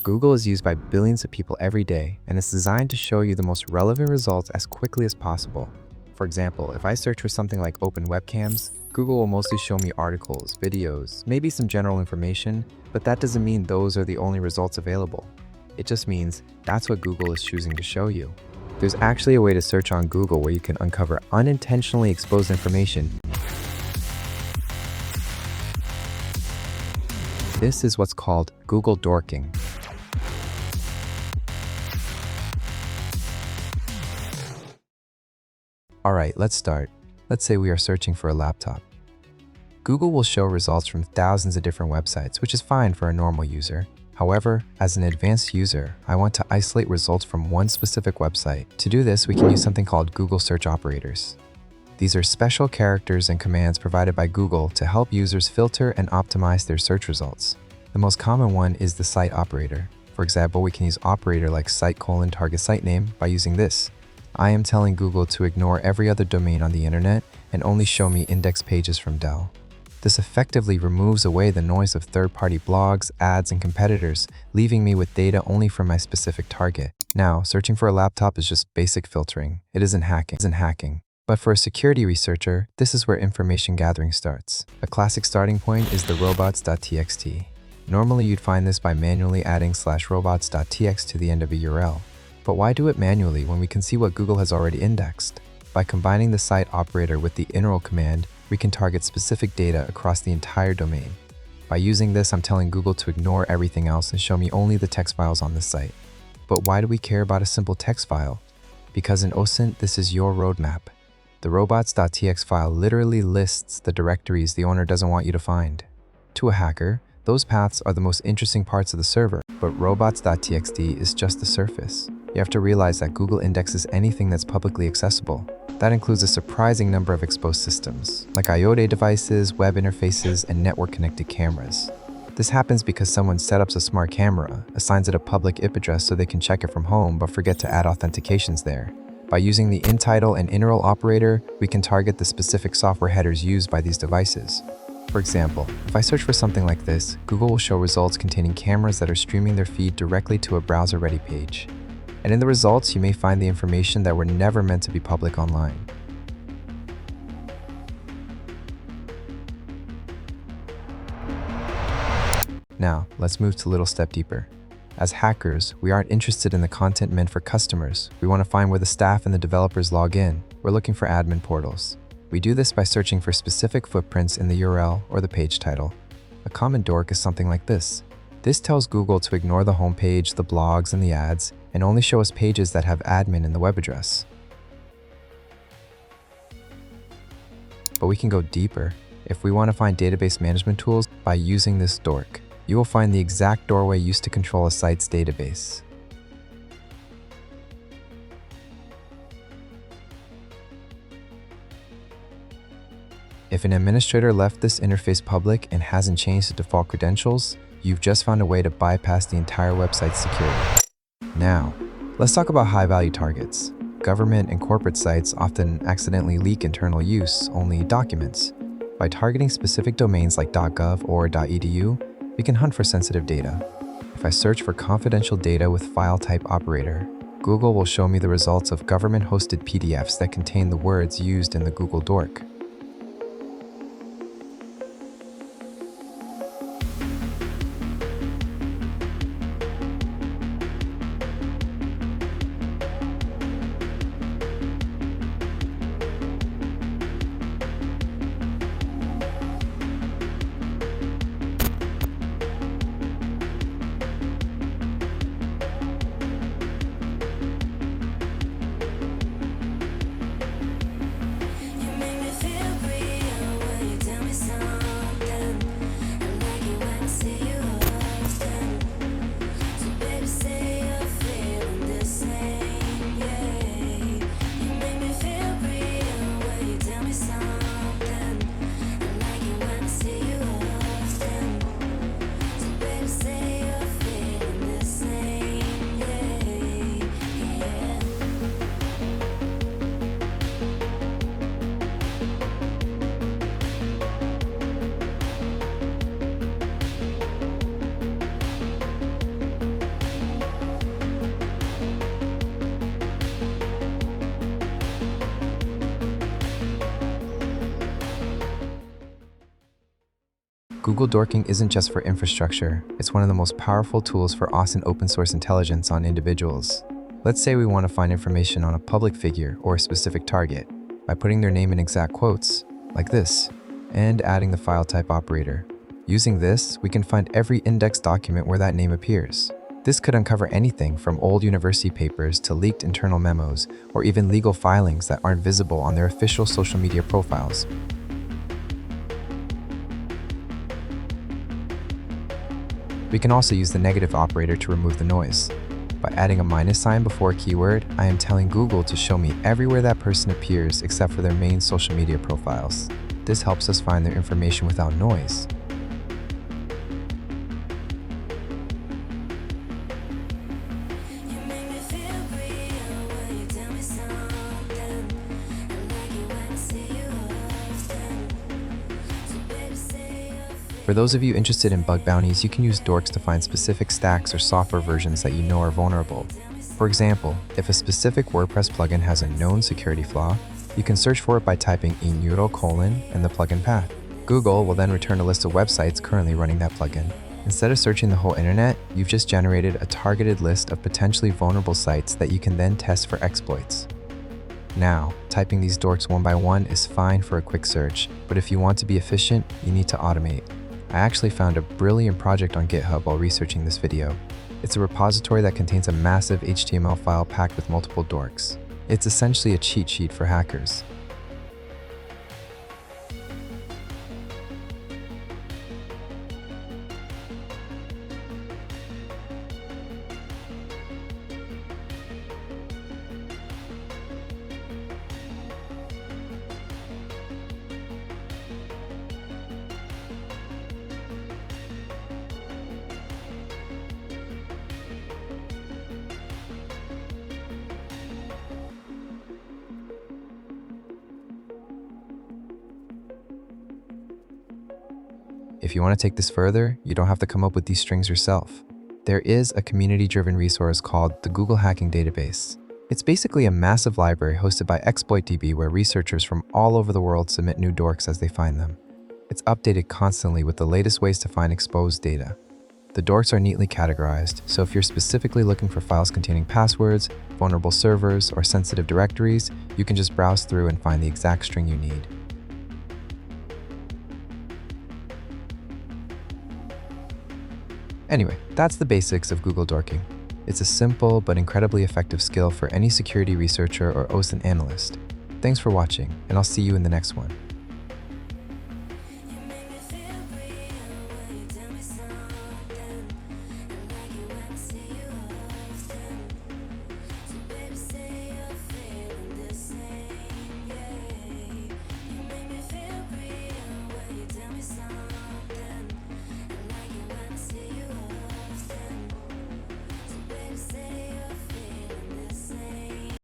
Google is used by billions of people every day, and it's designed to show you the most relevant results as quickly as possible. For example, if I search for something like open webcams, Google will mostly show me articles, videos, maybe some general information, but that doesn't mean those are the only results available. It just means that's what Google is choosing to show you. There's actually a way to search on Google where you can uncover unintentionally exposed information. This is what's called Google dorking. Alright, let's start. Let's say we are searching for a laptop. Google will show results from thousands of different websites, which is fine for a normal user. However, as an advanced user, I want to isolate results from one specific website. To do this, we can use something called Google search operators. These are special characters and commands provided by Google to help users filter and optimize their search results. The most common one is the site operator. For example, we can use operator like site:target site name by using this. I am telling Google to ignore every other domain on the internet and only show me index pages from Dell. This effectively removes away the noise of third-party blogs, ads, and competitors, leaving me with data only from my specific target. Now, searching for a laptop is just basic filtering. It isn't hacking. But for a security researcher, this is where information gathering starts. A classic starting point is the robots.txt. Normally, you'd find this by manually adding /robots.txt to the end of a URL. But why do it manually when we can see what Google has already indexed? By combining the site operator with the inral command, we can target specific data across the entire domain. By using this, I'm telling Google to ignore everything else and show me only the text files on the site. But why do we care about a simple text file? Because in OSINT, this is your roadmap. The robots.txt file literally lists the directories the owner doesn't want you to find. To a hacker, those paths are the most interesting parts of the server, but robots.txt is just the surface. You have to realize that Google indexes anything that's publicly accessible. That includes a surprising number of exposed systems, like IoT devices, web interfaces, and network-connected cameras. This happens because someone set up a smart camera, assigns it a public IP address so they can check it from home but forget to add authentications there. By using the intitle and inral operator, we can target the specific software headers used by these devices. For example, if I search for something like this, Google will show results containing cameras that are streaming their feed directly to a browser-ready page. And in the results, you may find the information that were never meant to be public online. Now, let's move to a little step deeper. As hackers, we aren't interested in the content meant for customers. We want to find where the staff and the developers log in. We're looking for admin portals. We do this by searching for specific footprints in the URL or the page title. A common dork is something like this. This tells Google to ignore the homepage, the blogs, and the ads, and only show us pages that have admin in the web address. But we can go deeper. If we want to find database management tools by using this dork, you will find the exact doorway used to control a site's database. If an administrator left this interface public and hasn't changed the default credentials, you've just found a way to bypass the entire website's security. Now, let's talk about high-value targets. Government and corporate sites often accidentally leak internal use-only documents. By targeting specific domains like .gov or .edu, we can hunt for sensitive data. If I search for confidential data with file type operator, Google will show me the results of government-hosted PDFs that contain the words used in the Google dork. You make me feel Google Dorking isn't just for infrastructure, it's one of the most powerful tools for awesome open source intelligence on individuals. Let's say we want to find information on a public figure or a specific target by putting their name in exact quotes, like this, and adding the file type operator. Using this, we can find every indexed document where that name appears. This could uncover anything from old university papers to leaked internal memos, or even legal filings that aren't visible on their official social media profiles. We can also use the negative operator to remove the noise. By adding a minus sign before a keyword, I am telling Google to show me everywhere that person appears except for their main social media profiles. This helps us find their information without noise. For those of you interested in bug bounties, you can use dorks to find specific stacks or software versions that you know are vulnerable. For example, if a specific WordPress plugin has a known security flaw, you can search for it by typing // and the plugin path. Google will then return a list of websites currently running that plugin. Instead of searching the whole internet, you've just generated a targeted list of potentially vulnerable sites that you can then test for exploits. Now, typing these dorks one by one is fine for a quick search, but if you want to be efficient, you need to automate. I actually found a brilliant project on GitHub while researching this video. It's a repository that contains a massive HTML file packed with multiple dorks. It's essentially a cheat sheet for hackers. If you want to take this further, you don't have to come up with these strings yourself. There is a community-driven resource called the Google Hacking Database. It's basically a massive library hosted by ExploitDB where researchers from all over the world submit new dorks as they find them. It's updated constantly with the latest ways to find exposed data. The dorks are neatly categorized, so if you're specifically looking for files containing passwords, vulnerable servers, or sensitive directories, you can just browse through and find the exact string you need. Anyway, that's the basics of Google Dorking. It's a simple but incredibly effective skill for any security researcher or OSINT analyst. Thanks for watching, and I'll see you in the next one.